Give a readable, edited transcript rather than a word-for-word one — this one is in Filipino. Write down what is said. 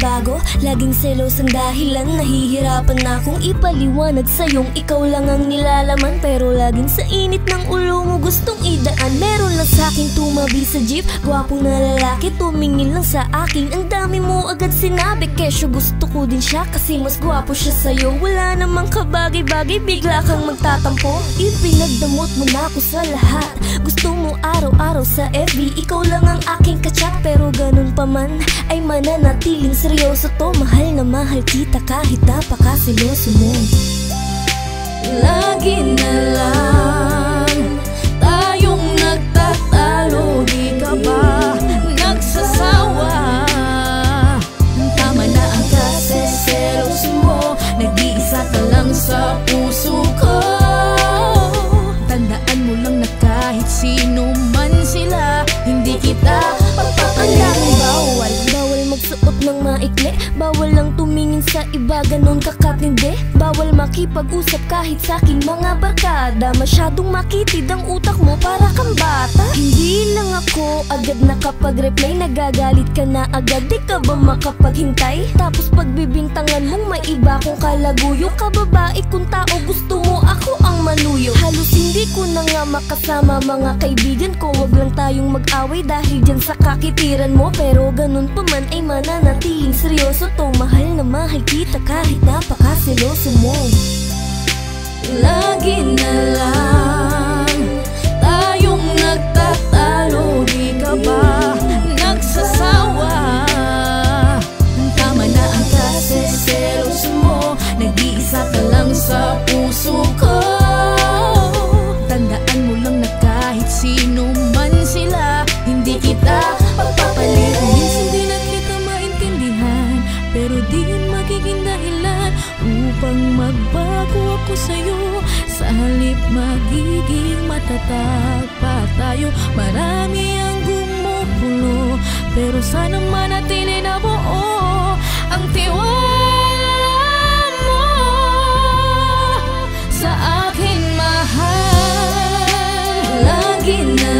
nagbabago, laging selos ang dahilan. Nahihirapan na akong ipaliwanag sa'yong ikaw lang ang nilalaman, pero laging sa init ng ulo mo gustong idaan. Meron lang sa'king tumabi sa jeep, gwapong na lalaki, tumingin lang sa akin. Ang dami mo agad sinabi, kesyo gusto ko din siya kasi mas gwapo siya sa'yo. Wala namang kabagay-bagay, bigla kang magtatampo. Ipinagdamot mo na ako sa lahat, gusto mo araw-araw sa FB, ikaw lang ang aking kachat. Pero ganun pa man ay mananatiling seryoso to. Mahal na mahal kita kahit napakasiloso mo. Lagi na lang tayong nagtatalo, di ka ba nagsasawa? Tama na ang kaseselos mo, nag-iisa ka lang sa puso ko. Tandaan mo lang na kahit sino man sila, hindi kita pagpapalayang. Bawal magsuot ng maikli, bawal lang tumingin sa iba, ganun kakatindi. Bawal makipag-usap kahit sa aking mga barkada, masyadong makitid ang utak mo para kang bata. Hindi lang ako agad nakapag-reply, nagagalit ka na agad, di ka ba makapaghintay? Tapos pagbibintangan mong may iba kong kalaguyo, kababae kung tao, gusto mo ako ang manuyo. Halos hindi ko na nga makasama mga kaibigan ko, wag lang tayong mag-away dahil dyan sa kakitiran mo. Pero ganun pa man ay mananatiling seryoso to. Mahal na mahal kita kahit napakasiloso mo. Lagi na lang tayong nagtatalo, di ka ba nagsasawa? Tama na ang kaseselos mo, nag-iisa ka lang sa puso ko. Tandaan mo lang na kahit sino man sila, hindi kita pagpapalit. Minsan di na kita maintindihan, pero di yun magiging dahilan upang magbago ako sa'yo. Sa halip magiging matatag pa tayo. Marami ang gumugulo, pero sana manatili na buo ang tiwala mo sa akin, mahal. Lagi na